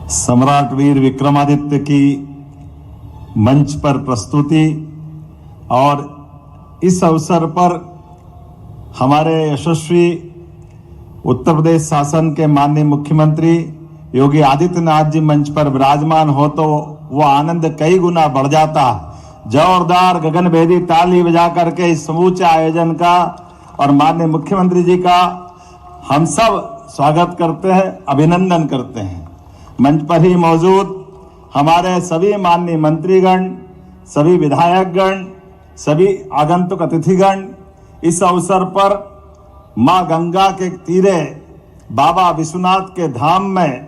सम्राट वीर विक्रमादित्य की मंच पर प्रस्तुति और इस अवसर पर हमारे यशस्वी उत्तर प्रदेश शासन के माननीय मुख्यमंत्री योगी आदित्यनाथ जी मंच पर विराजमान हो तो वो आनंद कई गुना बढ़ जाता। जोरदार गगनभेदी ताली बजा करके इस समूचे आयोजन का और माननीय मुख्यमंत्री जी का हम सब स्वागत करते हैं, अभिनंदन करते हैं। मंच पर ही मौजूद हमारे सभी माननीय मंत्रीगण, सभी विधायकगण, सभी आगंतुक अतिथिगण, इस अवसर पर मां गंगा के तीरे बाबा विश्वनाथ के धाम में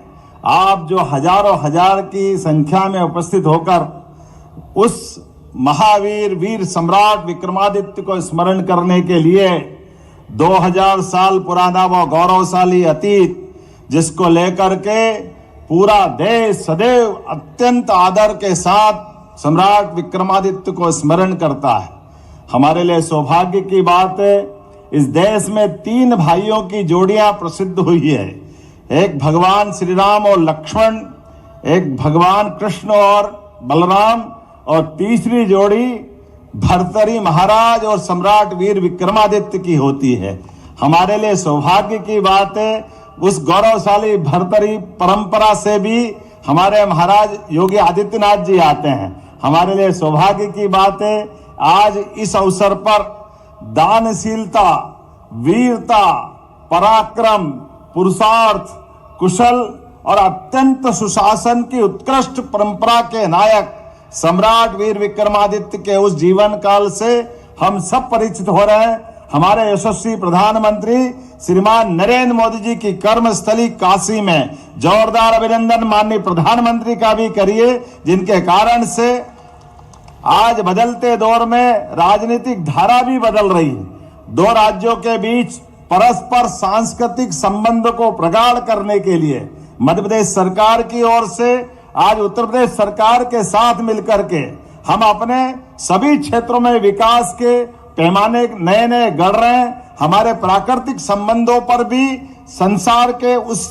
आप जो हजारों हजार की संख्या में उपस्थित होकर उस महावीर वीर सम्राट विक्रमादित्य को स्मरण करने के लिए 2000 साल पुराना वो गौरवशाली अतीत जिसको लेकर के पूरा देश सदैव अत्यंत आदर के साथ सम्राट विक्रमादित्य को स्मरण करता है। हमारे लिए सौभाग्य की बात है, इस देश में 3 भाइयों की जोड़ियां प्रसिद्ध हुई है। एक भगवान श्री राम और लक्ष्मण, एक भगवान कृष्ण और बलराम, और तीसरी जोड़ी भर्तरी महाराज और सम्राट वीर विक्रमादित्य की होती है। हमारे लिए सौभाग्य की बात है, उस गौरवशाली भर्तरी परंपरा से भी हमारे महाराज योगी आदित्यनाथ जी आते हैं। हमारे लिए सौभाग्य की बात है, आज इस अवसर पर दानशीलता, वीरता, पराक्रम, पुरुषार्थ, कुशल और अत्यंत सुशासन की उत्कृष्ट परंपरा के नायक सम्राट वीर विक्रमादित्य के उस जीवन काल से हम सब परिचित हो रहे हैं। हमारे यशस्वी प्रधानमंत्री श्रीमान नरेंद्र मोदी जी की कर्मस्थली काशी में जोरदार अभिनंदन माननीय प्रधानमंत्री का भी करिए, जिनके कारण से आज बदलते दौर में राजनीतिक धारा भी बदल रही है। 2 राज्यों के बीच परस्पर सांस्कृतिक संबंध को प्रगाढ़ करने के लिए मध्य प्रदेश सरकार की ओर से आज उत्तर प्रदेश सरकार के साथ मिलकर के हम अपने सभी क्षेत्रों में विकास के पैमाने नए नए गढ़ रहे हैं। हमारे प्राकृतिक संबंधों पर भी संसार के उस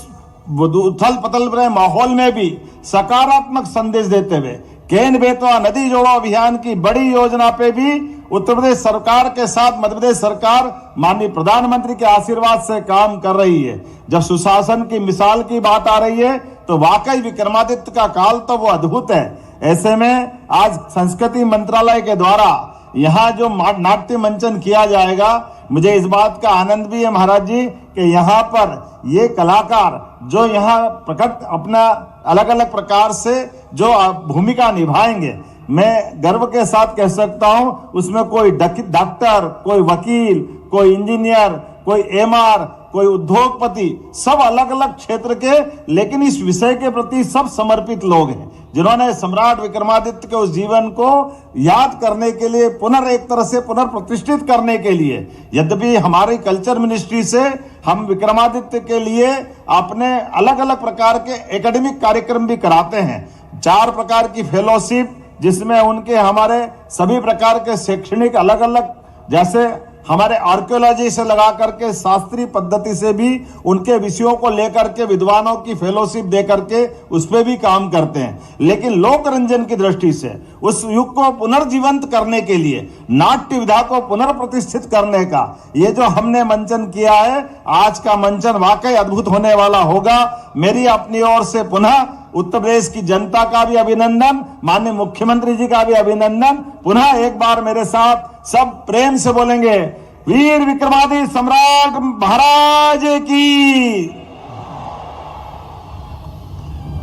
उथल पथल भरे माहौल में भी सकारात्मक संदेश देते हुए केन बेतवा नदी जोड़ो अभियान की बड़ी योजना पे भी उत्तर प्रदेश सरकार के साथ मध्य प्रदेश सरकार माननीय प्रधानमंत्री के आशीर्वाद से काम कर रही है। जब सुशासन की मिसाल की बात आ रही है तो वाकई विक्रमादित्य का काल तो वो अद्भुत है। ऐसे में आज संस्कृति मंत्रालय के द्वारा यहाँ जो नाट्य मंचन किया जाएगा, मुझे इस बात का आनंद भी है महाराज जी कि यहाँ पर ये कलाकार जो यहाँ प्रकट अपना अलग अलग प्रकार से जो भूमिका निभाएंगे, मैं गर्व के साथ कह सकता हूँ उसमें कोई डॉक्टर, कोई वकील, कोई इंजीनियर, कोई एमआर, कोई उद्योगपति, सब अलग अलग क्षेत्र के, लेकिन इस विषय के प्रति सब समर्पित लोग हैं जिन्होंने सम्राट विक्रमादित्य के उस जीवन को याद करने के लिए एक तरह से पुनर्प्रतिष्ठित करने के लिए, यद्यपि हमारी कल्चर मिनिस्ट्री से हम विक्रमादित्य के लिए अपने अलग अलग प्रकार के एकेडमिक कार्यक्रम भी कराते हैं। 4 प्रकार की फेलोशिप जिसमें उनके हमारे सभी प्रकार के शैक्षणिक अलग अलग, जैसे हमारे आर्कियोलॉजी से लगा करके शास्त्रीय पद्धति से भी उनके विषयों को लेकर के विद्वानों की फेलोशिप दे करके उस पर भी काम करते हैं। लेकिन लोक रंजन की दृष्टि से उस युग को पुनर्जीवंत करने के लिए, नाट्य विधा को पुनर्प्रतिष्ठित करने का ये जो हमने मंचन किया है, आज का मंचन वाकई अद्भुत होने वाला होगा। मेरी अपनी ओर से पुनः उत्तर प्रदेश की जनता का भी अभिनंदन, माननीय मुख्यमंत्री जी का भी अभिनंदन। पुनः एक बार मेरे साथ सब प्रेम से बोलेंगे, वीर विक्रमादित्य सम्राट महाराज की।